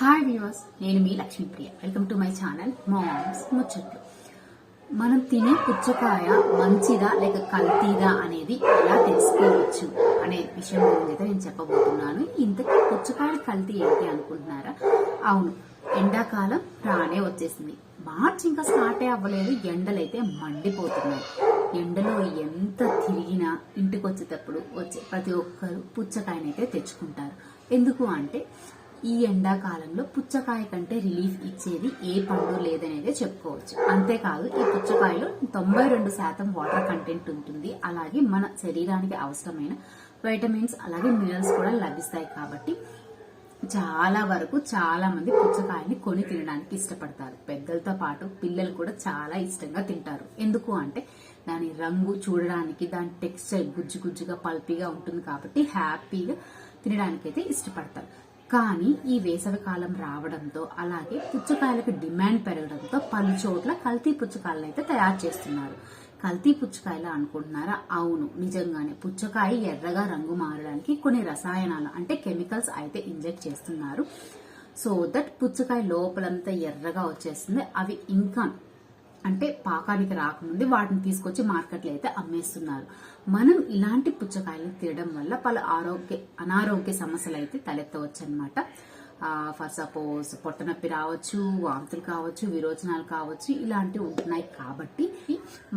Hi viewers, నేను మీ Lakshmipriya. Welcome to my channel moms ముచ్చట్లు. మనం తినే పుచ్చకాయ మంచిదా లేక కల్తీదా అనేది ఎలా తెలుసుకోవచ్చు అనే విషయం గురించి అయితే నేను చెప్పబోతున్నాను. ఇంతకీ పుచ్చకాయల కల్తీ ఏంటి అనుకుంటున్నారా? అవును, ఎండాకాలం రానే వచ్చేసింది. మార్చి ఇంకా స్టార్టే అవ్వలేదు, ఎండలైతే మండిపోతున్నాయి. ఎండలో ఎంత తిరిగినా ఇంటికి వచ్చేటప్పుడు ప్రతి ఒక్కరు పుచ్చకాయనైతే తెచ్చుకుంటారు. ఎందుకు అంటే ఈ ఎండాకాలంలో పుచ్చకాయ కంటే రిలీఫ్ ఇచ్చేది ఏ పండు లేదనేదే చెప్పుకోవచ్చు. అంతేకాదు, ఈ పుచ్చకాయలో 92% వాటర్ కంటెంట్ ఉంటుంది. అలాగే మన శరీరానికి అవసరమైన వైటమిన్స్ అలాగే మినరల్స్ కూడా లభిస్తాయి. కాబట్టి చాలా మంది పుచ్చకాయని కొని తినడానికి ఇష్టపడతారు. పెద్దలతో పాటు పిల్లలు కూడా చాలా ఇష్టంగా తింటారు. ఎందుకు అంటే దాని రంగు చూడడానికి, దాని టెక్స్చర్ గుజ్జుగా పల్పీగా ఉంటుంది కాబట్టి హ్యాపీగా తినడానికి అయితే ఇష్టపడతారు. కానీ ఈ వేసవి కాలం రావడంతో అలాగే పుచ్చకాయలకు డిమాండ్ పెరగడంతో పలు చోట్ల కల్తీ పుచ్చకాయలను అయితే తయారు చేస్తున్నారు. కల్తీ పుచ్చకాయలు అనుకుంటున్నారా? అవును, నిజంగానే పుచ్చకాయ ఎర్రగా రంగు మారడానికి కొన్ని రసాయనాలు అంటే కెమికల్స్ అయితే ఇంజెక్ట్ చేస్తున్నారు. సో దట్ పుచ్చకాయ లోపలంతా ఎర్రగా వచ్చేస్తుంది. అవి ఇంకా అంటే పాకానికి రాకముందే వాటిని తీసుకొచ్చి మార్కెట్లో అయితే అమ్మేస్తున్నారు. మనం ఇలాంటి పుచ్చకాయలు తినడం వల్ల పలు అనారోగ్య సమస్యలు అయితే తలెత్తవచ్చు అనమాట. ఫర్ సపోజ్ పొట్టనొప్పి రావచ్చు, వాంతులు కావచ్చు, విరోచనాలు కావచ్చు, ఇలాంటివి ఉంటున్నాయి. కాబట్టి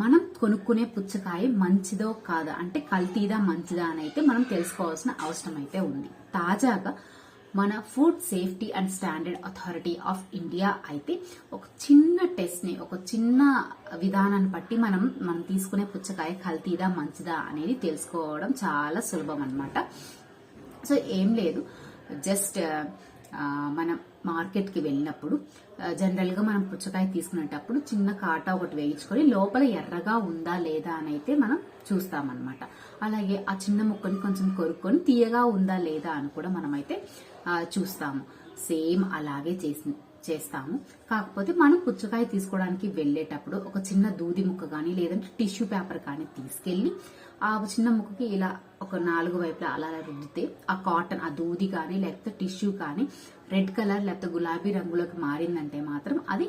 మనం కొనుక్కునే పుచ్చకాయ మంచిదో కాదా అంటే కల్తీదా మంచిదా అని అయితే మనం తెలుసుకోవాల్సిన అవసరం అయితే ఉంది. తాజాగా మన food safety and standard authority of India అయితే ఒక చిన్న టెస్ట్ ని, ఒక చిన్న విధానాన్ని బట్టి మనం తీసుకునే పుచ్చకాయ కల్తీదా మంచిదా అనేది తెలుసుకోవడం చాలా సులభం అన్నమాట. సో ఏం లేదు, జస్ట్ మనం మార్కెట్ కి వెళ్ళినప్పుడు జనరల్ గా మనం పుచ్చకాయ తీసుకునేటప్పుడు చిన్న కాటా ఒకటి వేయించుకొని లోపల ఎర్రగా ఉందా లేదా అని అయితే మనం చూస్తామన్నమాట. అలాగే ఆ చిన్న ముక్కని కొంచెం కొరుక్కొని తీయగా ఉందా లేదా అని కూడా మనం అయితే చూస్తాము. సేమ్ అలాగే చేస్తాము. కాకపోతే మనం పుచ్చకాయ తీసుకోవడానికి వెళ్ళేటప్పుడు ఒక చిన్న దూది ముక్క కానీ లేదంటే టిష్యూ పేపర్ కానీ తీసుకెళ్లి ఆ చిన్న ముక్కకి ఇలా ఒక 4 వైపులా అలా రుద్దితే ఆ కాటన్, ఆ దూది కానీ లేకపోతే టిష్యూ కానీ రెడ్ కలర్ లేకపోతే గులాబీ రంగులోకి మారిందంటే మాత్రం అది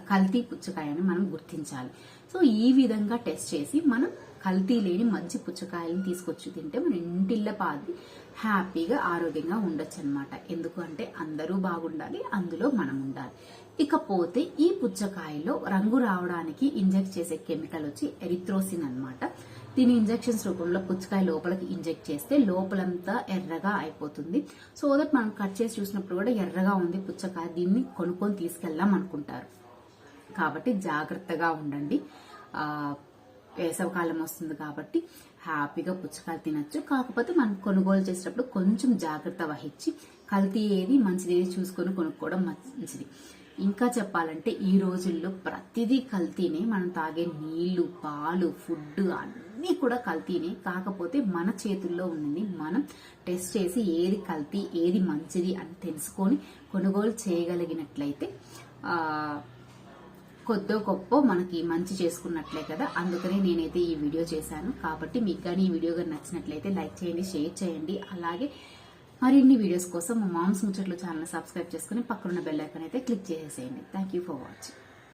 కల్తీ పుచ్చకాయ అని మనం గుర్తించాలి. సో ఈ విధంగా టెస్ట్ చేసి మనం కల్తీ లేని మంచి పుచ్చకాయలను తీసుకొచ్చి తింటే మన ఇంటిల్ల పాది హ్యాపీగా ఆరోగ్యంగా ఉండొచ్చు అనమాట. ఎందుకు అంటే అందరూ బాగుండాలి, అందులో మనం ఉండాలి. ఇకపోతే ఈ పుచ్చకాయలో రంగు రావడానికి ఇంజెక్ట్ చేసే కెమికల్ వచ్చి ఎరిథ్రోసిన్ అన్నమాట. దీని ఇంజెక్షన్స్ రూపంలో పుచ్చకాయ లోపలికి ఇంజెక్ట్ చేస్తే లోపలంతా ఎర్రగా అయిపోతుంది. సో దట్ మనం కట్ చేసి చూసినప్పుడు కూడా ఎర్రగా ఉంది పుచ్చకాయ, దీన్ని కొనుక్కొని తీసుకెళ్దాం అనుకుంటారు. కాబట్టి జాగ్రత్తగా ఉండండి. వేసవకాలం వస్తుంది కాబట్టి హ్యాపీగా పుచ్చకాయలు తినచ్చు. కాకపోతే మనం కొనుగోలు చేసేటప్పుడు కొంచెం జాగ్రత్త వహించి కల్తీ ఏది మంచిది ఏది చూసుకొని కొనుక్కోవడం మంచిది. ఇంకా చెప్పాలంటే ఈ రోజుల్లో ప్రతిదీ కల్తీనే. మనం తాగే నీళ్లు, పాలు, ఫుడ్ అన్నీ కూడా కల్తీనే. కాకపోతే మన చేతుల్లో ఉన్నది మనం టెస్ట్ చేసి ఏది కల్తీ ఏది మంచిది అని తెలుసుకొని కొనుగోలు చేయగలిగినట్లయితే కొద్దో గొప్ప మనకి మంచి చేసుకున్నట్లే కదా. అందుకనే నేనైతే ఈ వీడియో చేశాను. కాబట్టి మీకు కానీ ఈ వీడియో కానీ నచ్చినట్లయితే లైక్ చేయండి, షేర్ చేయండి. అలాగే మరిన్ని వీడియోస్ కోసం మా మామ్స్ ముచ్చట్లు ఛానల్ సబ్స్క్రైబ్ చేసుకుని పక్కనున్న బెల్ ఐకాన్ అయితే క్లిక్ చేసేయండి. Thank you for watching.